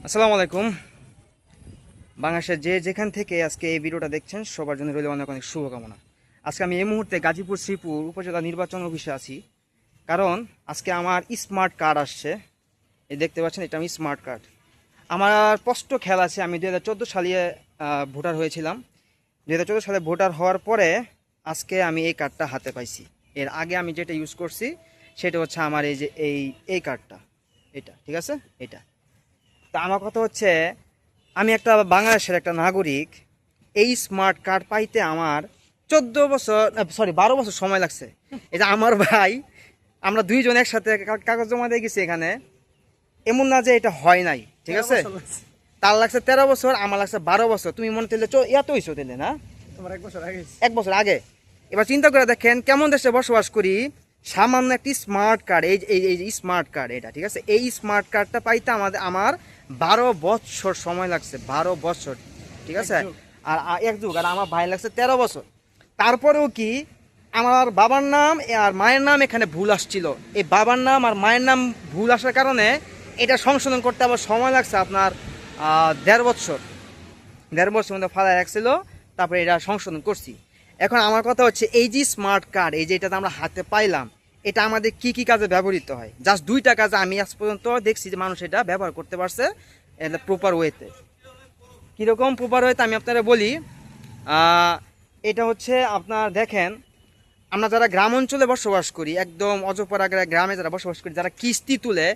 আসসালামু আলাইকুম। বাংলাদেশের যে যেখান থেকে আজকে এই ভিডিওটা দেখছেন সবার জন্য রইল অনেক অনেক শুভকামনা। আজকে আমি এই মুহূর্তে গাজীপুর শ্রীপুর উপজেলা নির্বাচন অফিসে আছি, কারণ আজকে আমার স্মার্ট কার্ড আসছে। এই দেখতে পাচ্ছেন, এটা আমি স্মার্ট কার্ড। আমার স্পষ্ট খেয়াল আছে, আমি 2014 সালে ভোটার হয়েছিলাম। 2014 সালে ভোটার হওয়ার পরে আজকে আমি এই কার্ডটা হাতে পাইছি। এর আগে আমি যেটা ইউজ করছি সেটা হচ্ছে আমার এই যে এই কার্ডটা, এটা ঠিক আছে। এটা তা আমার কথা হচ্ছে, আমি একটা বাংলাদেশের একটা নাগরিক। এই স্মার্ট কার্ড পাইতে আমার 12 বছর সময় লাগছে। এটা আমার ভাই, আমরা দুইজন একসাথে কাগজ জমা দিয়ে গেছি এখানে। এমন না যে এটা হয় নাই, ঠিক আছে। তার লাগছে 13 বছর, আমার লাগছে 12 বছর। তুমি মনে তেলে এত হইছো তেলে না, তোমার 1 বছর আগে। 1 বছর আগে। এবার চিন্তা করে দেখেন কেমন দেশে বসবাস করি। সামান্য একটি স্মার্ট কার্ড, এই স্মার্ট কার্ড, এটা ঠিক আছে। এই স্মার্ট কার্ডটা পাইতে আমার 12 বছর সময় লাগছে, 12 বছর, ঠিক আছে। আর এক যুগ, আর আমার ভাই লাগছে 13 বছর। তারপরেও কি আমার বাবার নাম আর মায়ের নাম এখানে ভুল আসছিল। এই বাবার নাম আর মায়ের নাম ভুল আসার কারণে এটা সংশোধন করতে আবার সময় লাগছে আপনার 1.5 বছর। 1.5 বছর মধ্যে ফালা রাখছিল, তারপরে এটা সংশোধন করছি। এখন আমার কথা হচ্ছে, এই যে স্মার্ট কার্ড, এই যে এটাতে আমরা হাতে পাইলাম, এটা আমাদের কি কি কাজে ব্যবহৃত হয়? জাস্ট 2টা কাজে আমি আজ পর্যন্ত দেখছি যে মানুষ এটা ব্যবহার করতে পারছে প্রপার ওয়েতে। কীরকম প্রপার ওয়েতে আমি আপনারা বলি। এটা হচ্ছে আপনার দেখেন, আমরা যারা গ্রাম অঞ্চলে বসবাস করি, একদম অজপাড়া গ্রামে যারা বসবাস করি, যারা কিস্তি তুলে,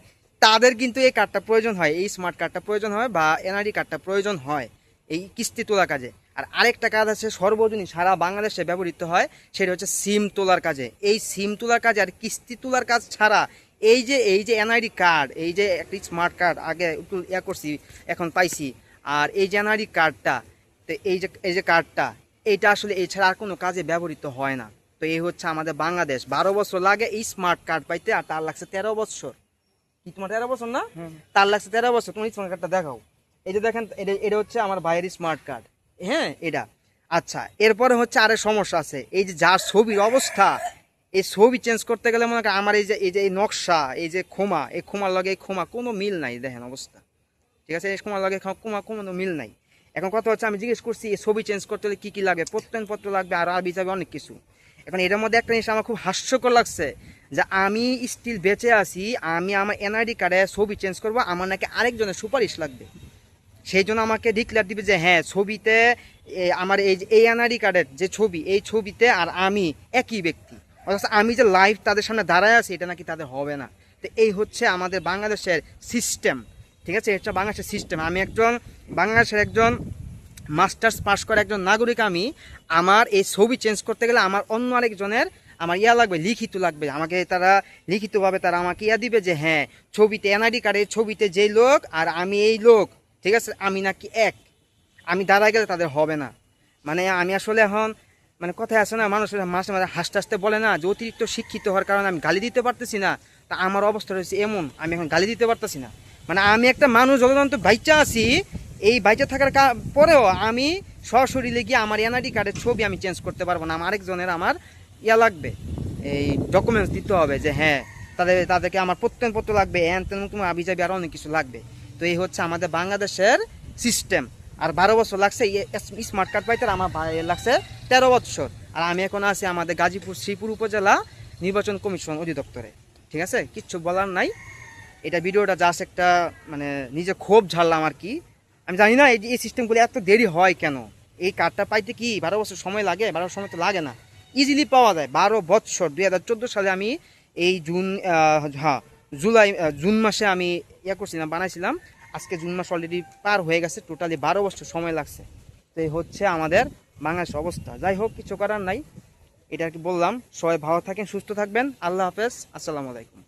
তাদের কিন্তু এই কার্ডটা প্রয়োজন হয়, এই স্মার্ট কার্ডটা প্রয়োজন হয়, বা এনআরডি কার্ডটা প্রয়োজন হয় এই কিস্তি তোলার কাজে। আর আরেকটা কাজ আছে সর্বজনীন সারা বাংলাদেশে ব্যবহৃত হয়, সেটা হচ্ছে সিম তোলার কাজে। এই সিম তোলার কাজে আর কিস্তি তোলার কাজ ছাড়া এই যে এনআইডি কার্ড, এই যে একটি স্মার্ট কার্ড আগে একটু করছি, এখন পাইছি। আর এই যে এনআইডি কার্ডটা, তো এই যে কার্ডটা, এইটা আসলে এছাড়া আর কোনো কাজে ব্যবহৃত হয় না। তো এই হচ্ছে আমাদের বাংলাদেশ। 12 বছর লাগে এই স্মার্ট কার্ড পাইতে, আর তার লাগছে 13 বছর। কি তোমার 13 বছর না? তার লাগছে 13 বছর। তুমি স্মার্ট কার্ডটা দেখাও। এই যে দেখেন, এটা হচ্ছে আমার ভাইয়ের স্মার্ট কার্ড। হ্যাঁ, এটা আচ্ছা। এরপরে হচ্ছে আরেক সমস্যা আছে, এই যে যার ছবির অবস্থা, এই ছবি চেঞ্জ করতে গেলে মনে করেন আমার এই নকশা, এই যে খোমা, এই খোমার লগে এই খোমা কোনো মিল নাই। দেখেন অবস্থা, ঠিক আছে। এই খোমার লগে খোমা কোনো মিল নাই। এখন কথা হচ্ছে, আমি জিজ্ঞেস করছি এই ছবি চেঞ্জ করতে হলে কী কী লাগবে, প্রত্যয়নপত্র লাগবে, আর আরবি যাবে অনেক কিছু। এখন এটার মধ্যে একটা জিনিস আমার খুব হাস্যকর লাগছে, যে আমি স্টিল বেঁচে আছি, আমি আমার এনআইডি কার্ডে ছবি চেঞ্জ করবো, আমার নাকি আরেকজনের সুপারিশ লাগবে। সেই জন্য আমাকে ডিক্লেয়ার দিবে যে হ্যাঁ, ছবিতে আমার এই এনআইডি কার্ডের যে ছবি, এই ছবিতে আর আমি একই ব্যক্তি। অথচ আমি যে লাইভ তাদের সামনে দাঁড়ায় আছি, এটা নাকি তাদের হবে না। তো এই হচ্ছে আমাদের বাংলাদেশের সিস্টেম, ঠিক আছে। এটা বাংলাদেশের সিস্টেম। আমি বাংলাদেশের একজন মাস্টার্স পাস করা একজন নাগরিক। আমার এই ছবি চেঞ্জ করতে গেলে আমার অন্য আরেকজনের আমার লাগবে, লিখিত লাগবে। আমাকে তারা লিখিতভাবে তারা আমাকে দিবে যে হ্যাঁ, ছবিতে এনআইডি কার্ডের ছবিতে যেই লোক আর আমি এই লোক, ঠিক আছে, আমি নাকি এক। আমি দাঁড়ায় গেলে তাদের হবে না। মানে আমি আসলে এখন, মানে কথায় আছে না, মানুষের মাঝে মাঝে হাসতে হাসতে বলে না যে অতিরিক্ত শিক্ষিত হওয়ার কারণে আমি গালি দিতে পারতেছি না। তা আমার অবস্থা রয়েছে এমন, আমি এখন গালি দিতে পারতেছি না। মানে আমি একটা মানুষ যতদিন বাইচা আছি, এই বাইচা থাকার পরেও আমি সশরীরে গিয়ে আমার এনআইডি কার্ডের ছবি আমি চেঞ্জ করতে পারবো না। আমার আরেকজনের আমার লাগবে, এই ডকুমেন্টস দিতে হবে যে হ্যাঁ, তাদেরকে আমার প্রত্যয়নপত্র লাগবে, তুমি আবি যাবি, আরও অনেক কিছু লাগবে। তো এই হচ্ছে আমাদের বাংলাদেশের সিস্টেম। আর 12 বছর লাগছে স্মার্ট কার্ড পাইতে, আমার ভাইয়ের লাগছে 13 বছর। আর আমি এখন আছি আমাদের গাজীপুর শ্রীপুর উপজেলা নির্বাচন কমিশন অধিদপ্তরে, ঠিক আছে। কিচ্ছু বলার নাই। এটা ভিডিওটা জাস্ট একটা মানে নিজে ক্ষোভ ঝাড়লাম আর কি। আমি জানি না এই সিস্টেমগুলো এত দেরি হয় কেন। এই কার্ডটা পাইতে কি 12 বছর সময় লাগে? 12 বছর সময় তো লাগে না, ইজিলি পাওয়া যায়। 12 বছর 2014 সালে আমি এই জুন মাসে আমি করছিলাম, বানাইছিলাম। আজকে জুন মাস অলরেডি পার হয়ে গেছে, টোটালি 12 বছর সময় লাগছে। তো এই হচ্ছে আমাদের বাংলাদেশ অবস্থা। যাই হোক, কিছু করার নাই। এটা আর কি বললাম। সবাই ভালো থাকেন, সুস্থ থাকবেন। আল্লাহ হাফেজ, আসসালামু আলাইকুম।